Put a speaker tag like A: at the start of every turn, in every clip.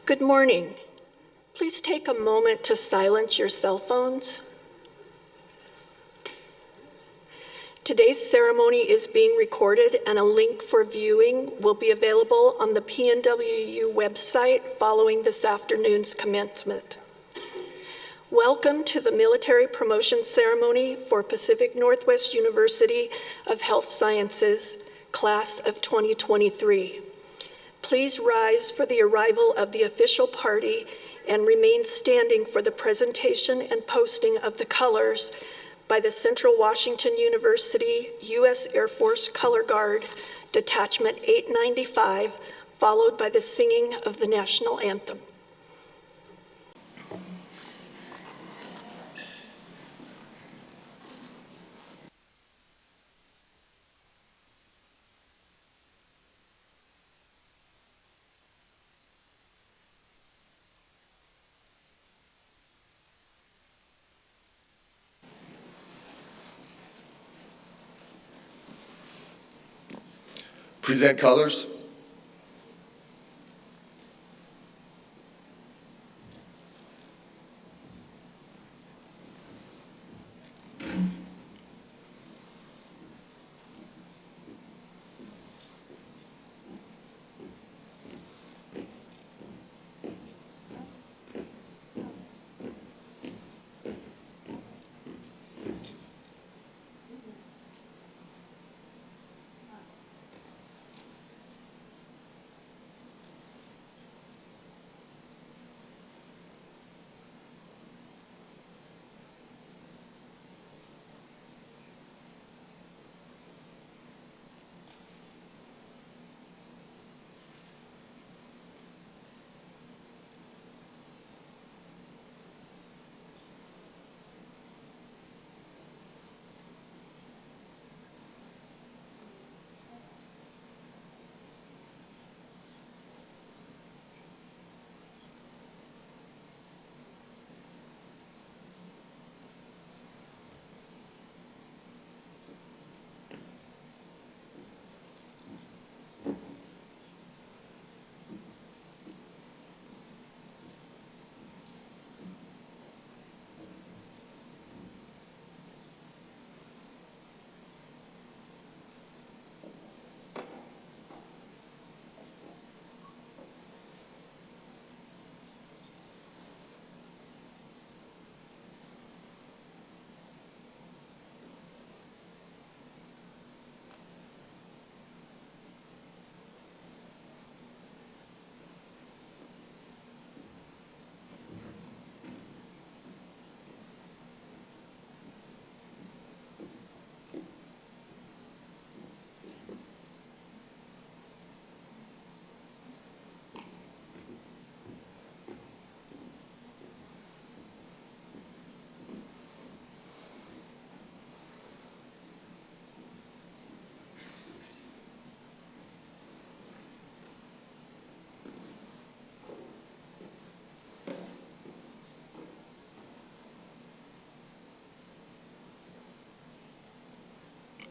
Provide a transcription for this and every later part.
A: Good morning. Please take a moment to silence your cell phones. Today's ceremony is being recorded, and a link for viewing will be available on the PNWU website following this afternoon's commencement. Welcome to the Military Promotion Ceremony for Pacific Northwest University of Health Sciences, Class of 2023. Please rise for the arrival of the official party and remain standing for the presentation and posting of the colors by the Central Washington University U.S. Air Force Color Guard, Detachment 895, followed by the singing of the national anthem.
B: Present colors.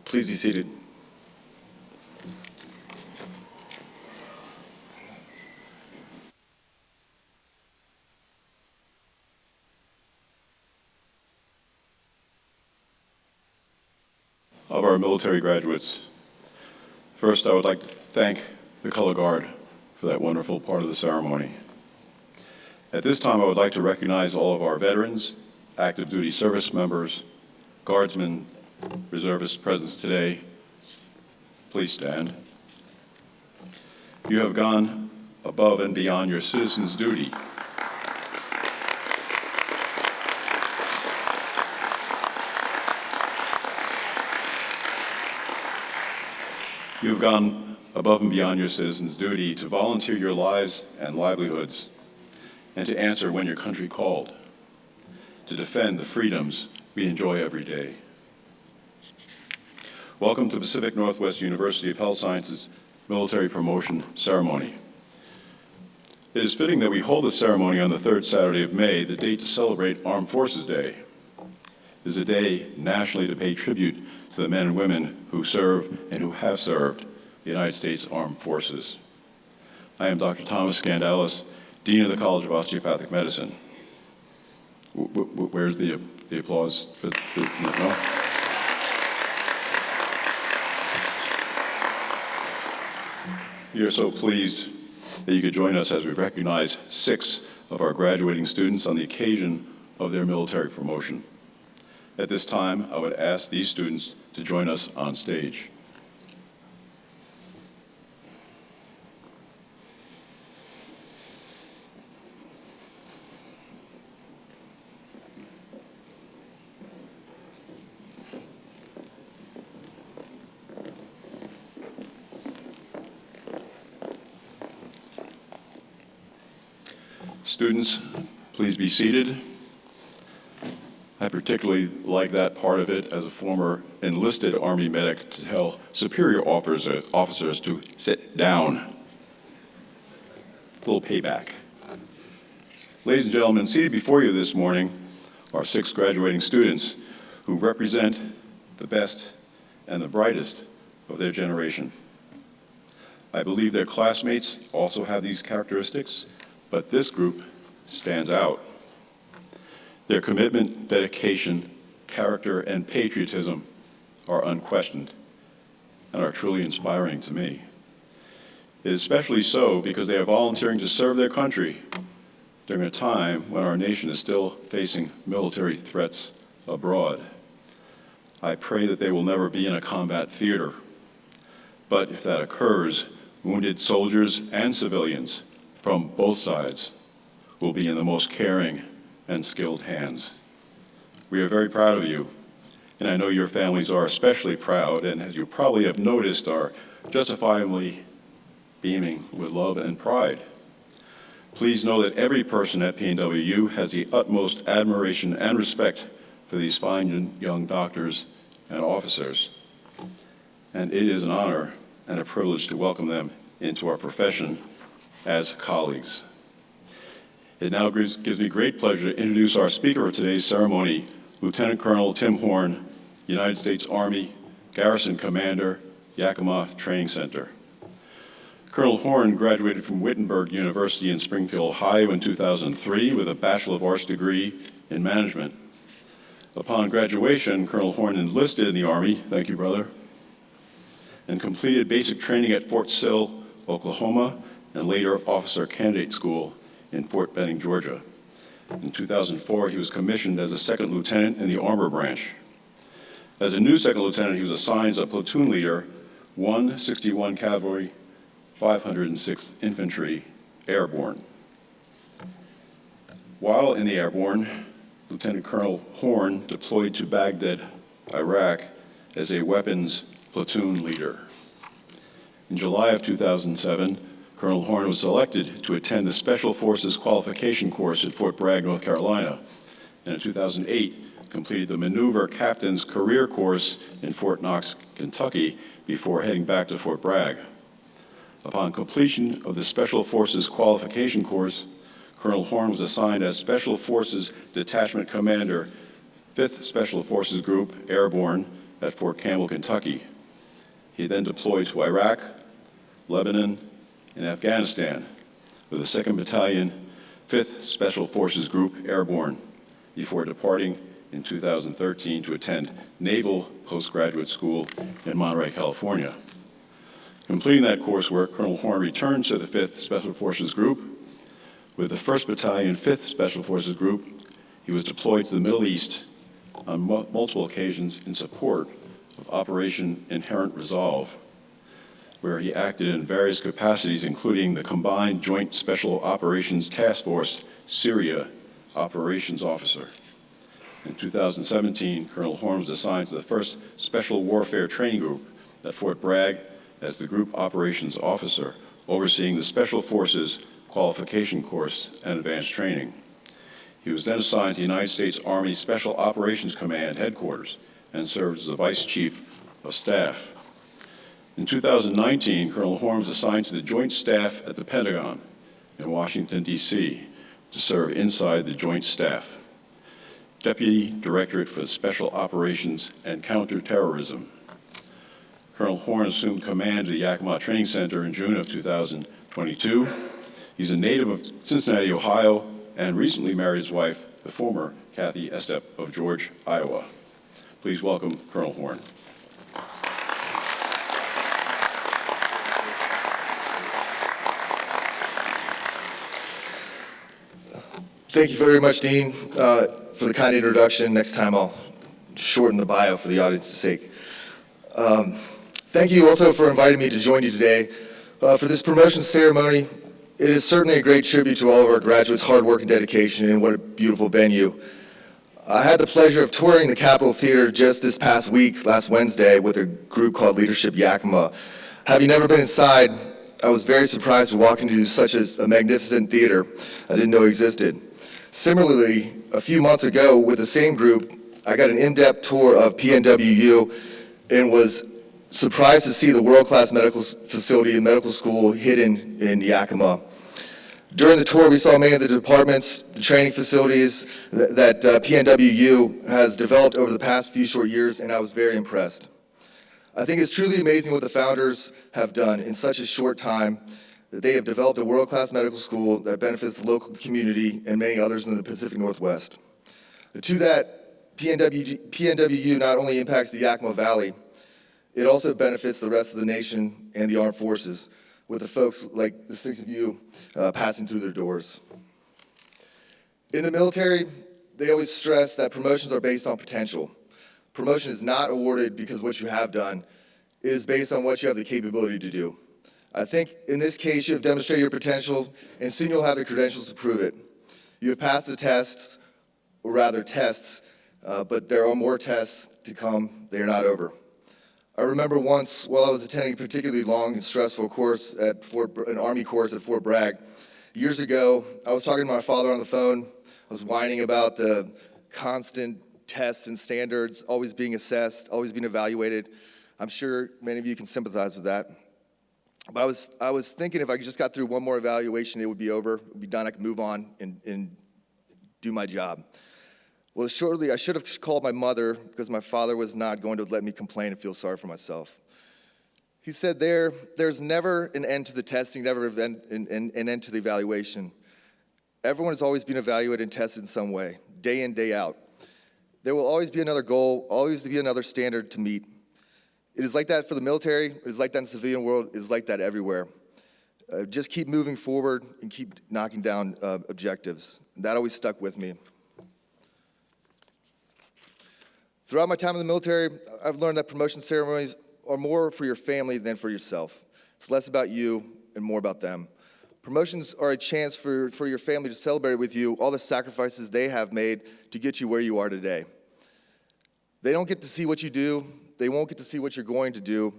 B: Please be seated. Of our military graduates, first I would like to thank the Color Guard for that wonderful part of the ceremony. At this time, I would like to recognize all of our veterans, active duty service members, guardsmen, reservists present today. Please stand. You have gone above and beyond your citizen's duty. You have gone above and beyond your citizen's duty to volunteer your lives and livelihoods and to answer when your country called, to defend the freedoms we enjoy every day. Welcome to Pacific Northwest University of Health Sciences Military Promotion Ceremony. It is fitting that we hold this ceremony on the third Saturday of May, the date to celebrate Armed Forces Day. It is a day nationally to pay tribute to the men and women who serve and who have served the United States Armed Forces. I am Dr. Thomas Scandalis, Dean of the College of Osteopathic Medicine. Where's the applause for no? We are so pleased that you could join us as we recognize 6 of our graduating students on the occasion of their military promotion. At this time, I would ask these students to join us on stage. Students, please be seated. I particularly like that part of it as a former enlisted Army medic to tell superior officers to sit down. A little payback. Ladies and gentlemen, seated before you this morning are 6 graduating students who represent the best and the brightest of their generation. I believe their classmates also have these characteristics, but this group stands out. Their commitment, dedication, character, and patriotism are unquestioned and are truly inspiring to me. It is especially so because they are volunteering to serve their country during a time when our nation is still facing military threats abroad. I pray that they will never be in a combat theater, but if that occurs, wounded soldiers and civilians from both sides will be in the most caring and skilled hands. We are very proud of you, and I know your families are especially proud, and as you probably have noticed, are justifiably beaming with love and pride. Please know that every person at PNWU has the utmost admiration and respect for these fine young doctors and officers, and it is an honor and a privilege to welcome them into our profession as colleagues. It now gives me great pleasure to introduce our speaker of today's ceremony, Lieutenant Colonel Tim Horn, United States Army Garrison Commander, Yakima Training Center. Colonel Horn graduated from Wittenberg University in Springfield, Ohio in 2003 with a Bachelor of Arts degree in management. Upon graduation, Colonel Horn enlisted in the Army, thank you, brother, and completed basic training at Fort Sill, Oklahoma, and later Officer Candidate School in Fort Benning, Georgia. In 2004, he was commissioned as a second lieutenant in the Armor Branch. As a new second lieutenant, he was assigned as a platoon leader, 161 Cavalry, 506th Infantry, Airborne. While in the Airborne, Lieutenant Colonel Horn deployed to Baghdad, Iraq, as a weapons platoon leader. In July of 2007, Colonel Horn was selected to attend the Special Forces Qualification Course at Fort Bragg, North Carolina, and in 2008 completed the Maneuver Captain's Career Course in Fort Knox, Kentucky, before heading back to Fort Bragg. Upon completion of the Special Forces Qualification Course, Colonel Horn was assigned as Special Forces Detachment Commander, 5th Special Forces Group, Airborne, at Fort Campbell, Kentucky. He then deployed to Iraq, Lebanon, and Afghanistan with the 2nd Battalion, 5th Special Forces Group, Airborne, before departing in 2013 to attend Naval Postgraduate School in Monterey, California. Completing that coursework, Colonel Horn returned to the 5th Special Forces Group. With the 1st Battalion, 5th Special Forces Group, he was deployed to the Middle East on multiple occasions in support of Operation Inherent Resolve, where he acted in various capacities, including the Combined Joint Special Operations Task Force, Syria Operations Officer. In 2017, Colonel Horn was assigned to the 1st Special Warfare Training Group at Fort Bragg as the Group Operations Officer, overseeing the Special Forces Qualification Course and Advanced Training. He was then assigned to the United States Army Special Operations Command Headquarters and served as the Vice Chief of Staff. In 2019, Colonel Horn was assigned to the Joint Staff at the Pentagon in Washington, D.C., to serve inside the Joint Staff, Deputy Directorate for Special Operations and Counterterrorism. Colonel Horn assumed command of the Yakima Training Center in June of 2022. He's a native of Cincinnati, Ohio, and recently married his wife, the former Kathy Estep of George, Iowa. Please welcome Colonel Horn.
C: Thank you very much, Dean, for the kind introduction. Next time I'll shorten the bio for the audience's sake. Thank you also for inviting me to join you today for this promotion ceremony. It is certainly a great tribute to all of our graduates' hard work and dedication, and what a beautiful venue. I had the pleasure of touring the Capitol Theater just this past week, last Wednesday, with a group called Leadership Yakima. Having never been inside, I was very surprised to walk into such a magnificent theater I didn't know existed. Similarly, a few months ago with the same group, I got an in-depth tour of PNWU and was surprised to see the world-class medical facility and medical school hidden in Yakima. During the tour, we saw many of the departments, the training facilities that PNWU has developed over the past few short years, and I was very impressed. I think it's truly amazing what the founders have done in such a short time. That they have developed a world-class medical school that benefits the local community and many others in the Pacific Northwest. To that, PNWU not only impacts the Yakima Valley, it also benefits the rest of the nation and the armed forces, with the folks like the six of you passing through their doors. In the military, they always stress that promotions are based on potential. Promotion is not awarded because of what you have done. It is based on what you have the capability to do. I think in this case, you have demonstrated your potential, and soon you'll have the credentials to prove it. You have passed the tests, or rather tests, but there are more tests to come. They are not over. I remember once, while I was attending a particularly long and stressful course at an Army course at Fort Bragg, years ago, I was talking to my father on the phone. I was whining about the constant tests and standards, always being assessed, always being evaluated. I'm sure many of you can sympathize with that. But I was thinking if I just got through one more evaluation, it would be over, it would be done, I could move on and do my job. Well, shortly, I should have called my mother because my father was not going to let me complain and feel sorry for myself. He said there's never an end to the testing, never an end to the evaluation. Everyone has always been evaluated and tested in some way, day in, day out. There will always be another goal, always be another standard to meet. It is like that for the military, it is like that in the civilian world, it is like that everywhere. Just keep moving forward and keep knocking down objectives. That always stuck with me. Throughout my time in the military, I've learned that promotion ceremonies are more for your family than for yourself. It's less about you and more about them. Promotions are a chance for your family to celebrate with you all the sacrifices they have made to get you where you are today. They don't get to see what you do. They won't get to see what you're going to do,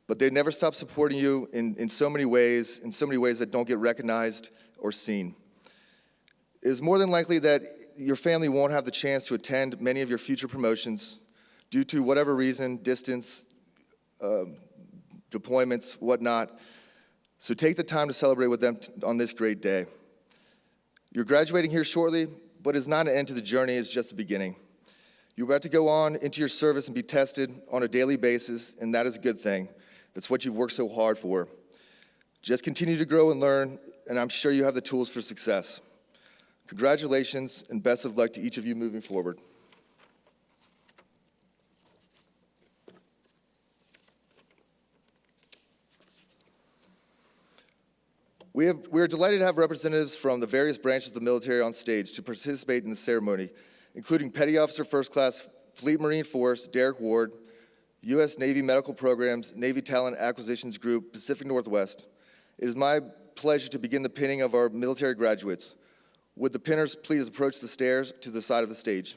C: but they never stop supporting you in so many ways that don't get recognized or seen. It is more than likely that your family won't have the chance to attend many of your future promotions due to whatever reason, distance, deployments, whatnot. So take the time to celebrate with them on this great day. You're graduating here shortly, but it's not an end to the journey, it's just the beginning. You're about to go on into your service and be tested on a daily basis, and that is a good thing. That's what you've worked so hard for. Just continue to grow and learn, and I'm sure you have the tools for success. Congratulations, and best of luck to each of you moving forward. We are delighted to have representatives from the various branches of the military on stage to participate in the ceremony, including Petty Officer First Class Fleet Marine Force Derek Ward, U.S. Navy Medical Programs Navy Talent Acquisitions Group, Pacific Northwest. It is my pleasure to begin the pinning of our military graduates. Would the pinners please approach the stairs to the side of the stage?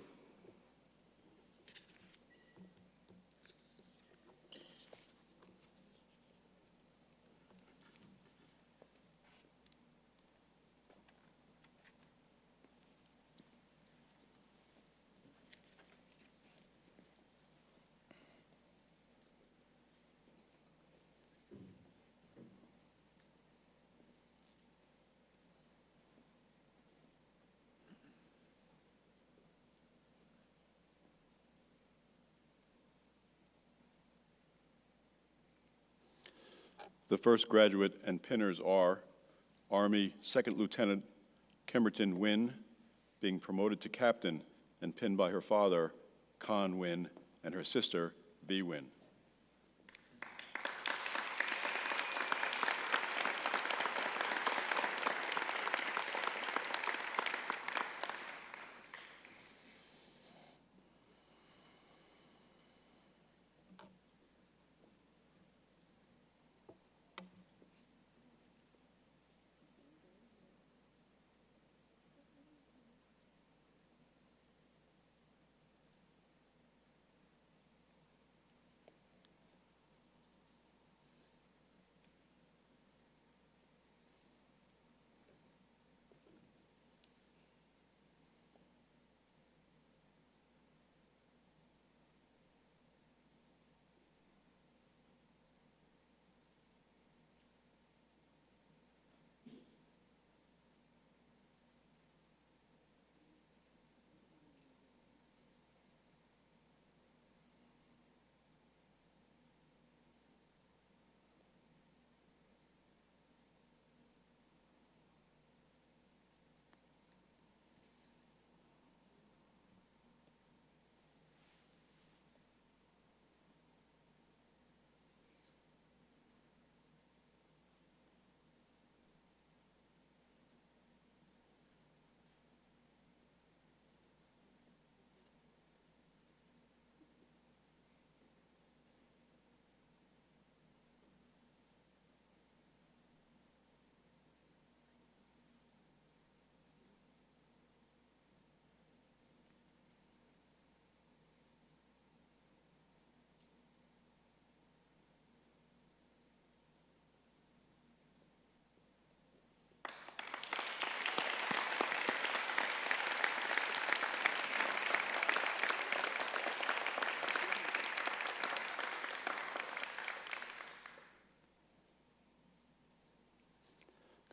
B: The first graduate and pinners are Army Second Lieutenant Kimberton Wynn, being promoted to captain and pinned by her father, Con Wynn, and her sister, V. Wynn.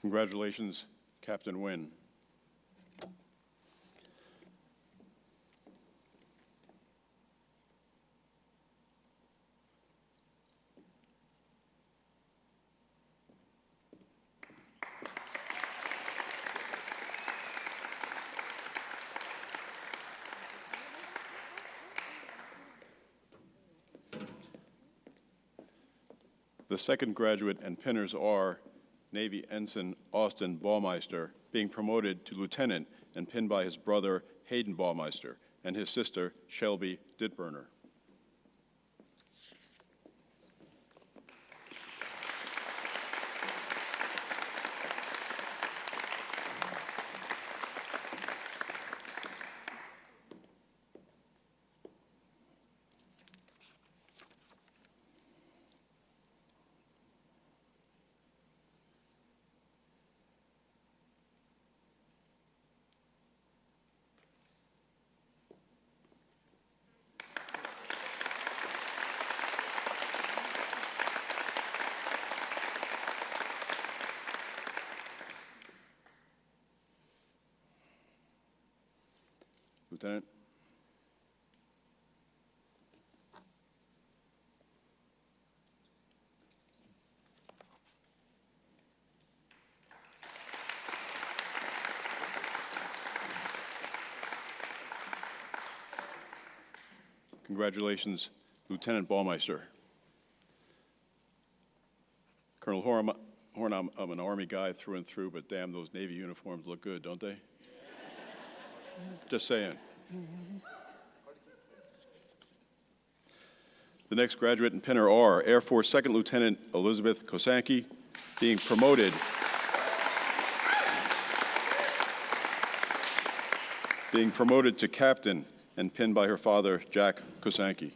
B: Congratulations, Captain Wynn. The second graduate and pinners are Navy Ensign Austin Baumeister, being promoted to lieutenant and pinned by his brother Hayden Baumeister and his sister Shelby Ditburner. Lieutenant. Congratulations, Lieutenant Baumeister. Colonel Horn, I'm an Army guy through and through, but damn, those Navy uniforms look good, don't they? Just saying. The next graduate and pinner are Air Force Second Lieutenant Elizabeth Kosanke, being promoted to captain and pinned by her father, Jack Kosanke.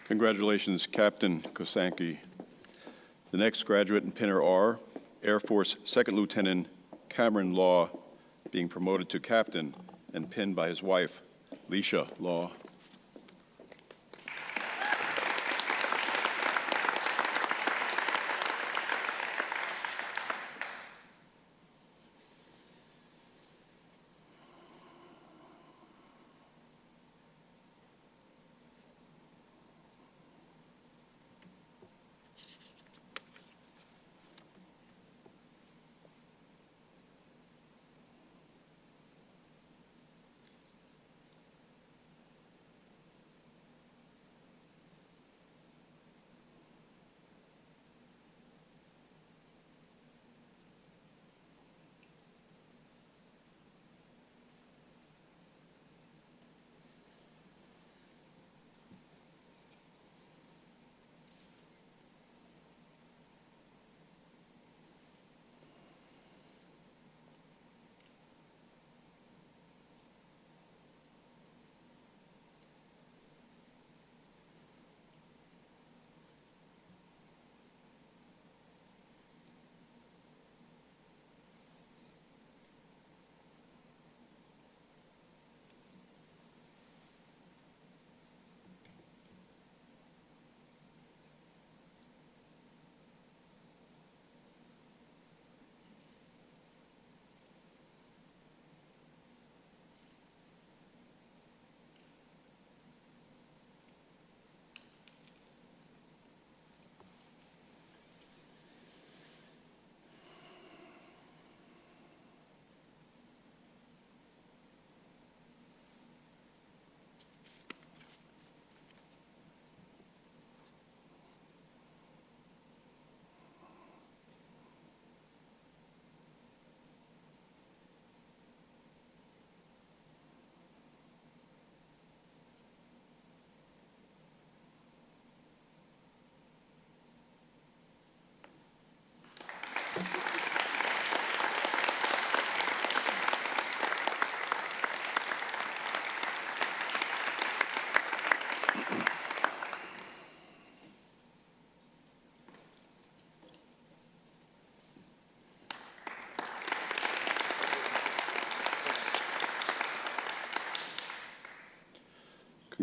B: Congratulations, Captain Kosanke. The next graduate and pinner are Air Force Second Lieutenant Cameron Law, being promoted to captain and pinned by his wife, Leisha Law.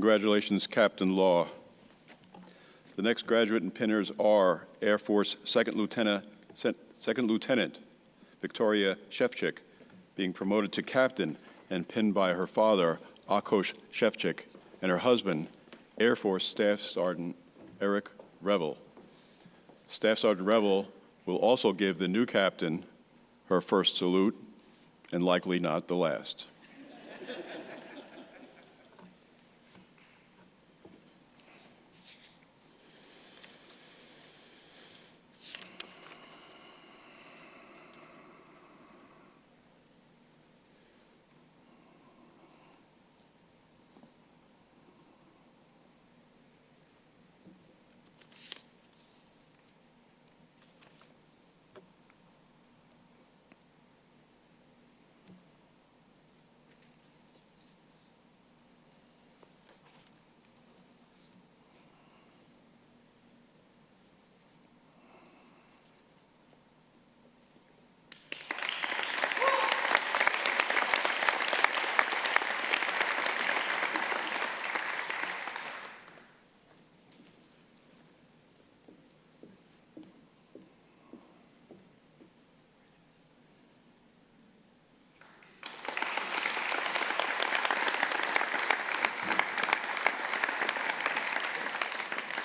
B: Congratulations, Captain Law. The next graduate and pinners are Air Force Second Lieutenant Victoria Shevchik, being promoted to captain and pinned by her father, Akos Shevchik, and her husband, Air Force Staff Sergeant Eric Revel. Staff Sergeant Revel will also give the new captain her first salute, and likely not the last.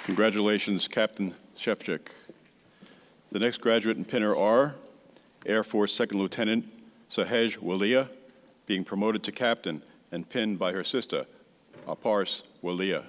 B: Congratulations, Captain Shevchik. The next graduate and pinner are Air Force Second Lieutenant Sahej Walia, being promoted to captain and pinned by her sister, Apars Walia.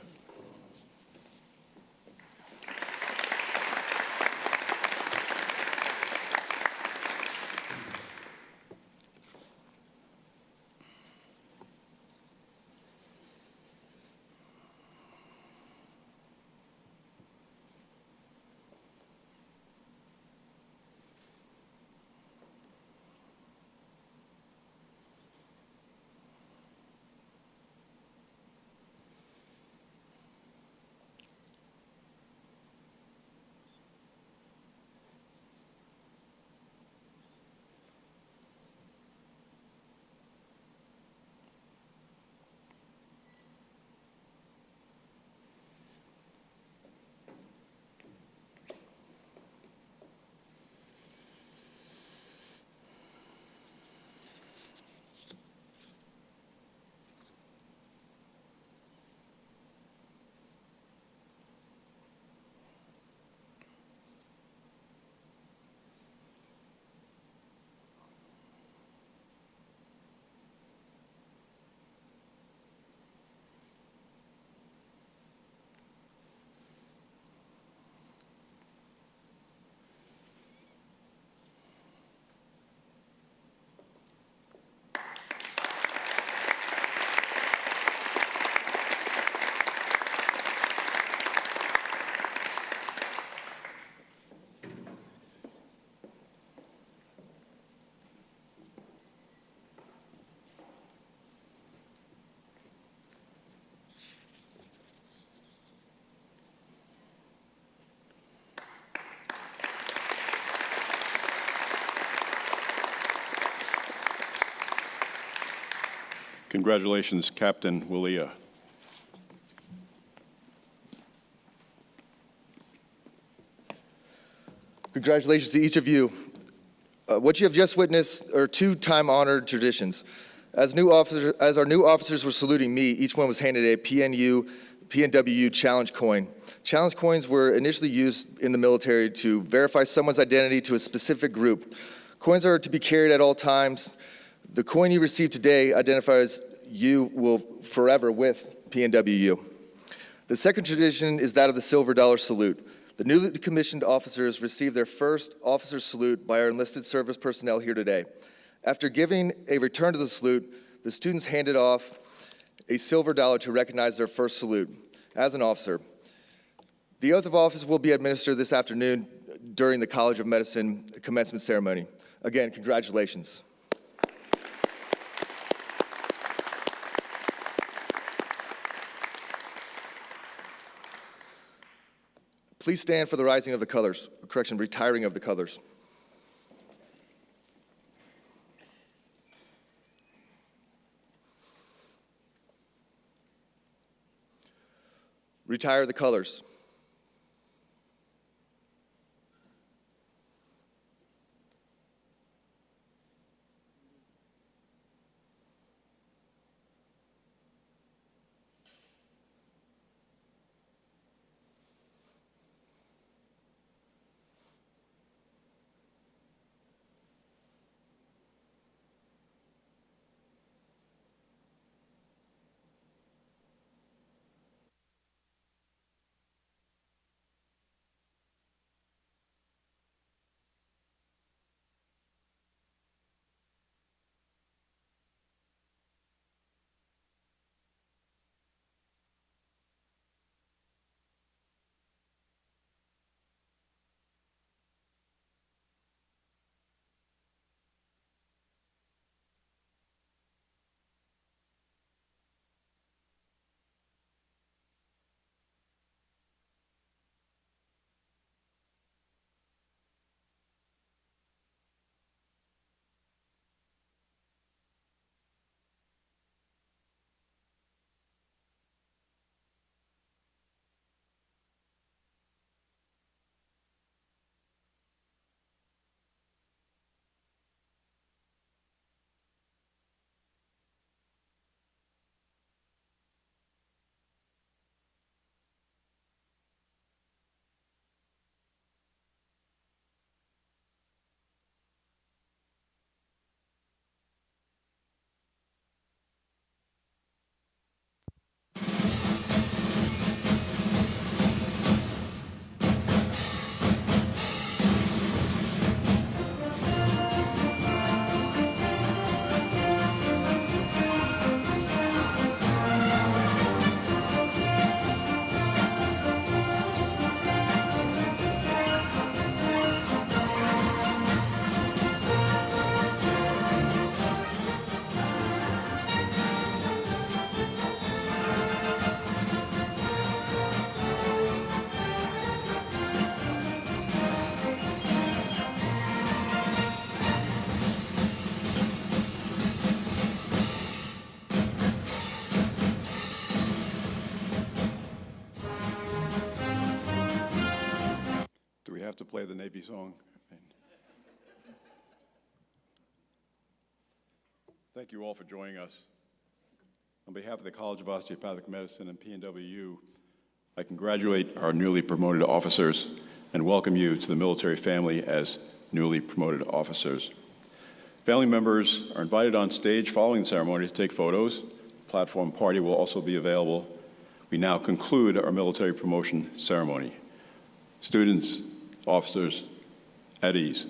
B: Congratulations, Captain Willia.
C: Congratulations to each of you. What you have just witnessed are two time-honored traditions. As our new officers were saluting me, each one was handed a PNWU challenge coin. Challenge coins were initially used in the military to verify someone's identity to a specific group. Coins are to be carried at all times. The coin you receive today identifies you will forever with PNWU. The second tradition is that of the silver dollar salute. The newly commissioned officers received their first officer salute by our enlisted service personnel here today. After giving a return to the salute, the students handed off a silver dollar to recognize their first salute as an officer. The oath of office will be administered this afternoon during the College of Medicine commencement ceremony. Again, congratulations. Please stand for the retiring of the colors. Retire the colors.
B: Do we have to play the Navy song? Thank you all for joining us. On behalf of the College of Osteopathic Medicine and PNWU, I congratulate our newly promoted officers and welcome you to the military family as newly promoted officers. Family members are invited on stage following the ceremony to take photos. Platform party will also be available. We now conclude our military promotion ceremony. Students, officers, at ease.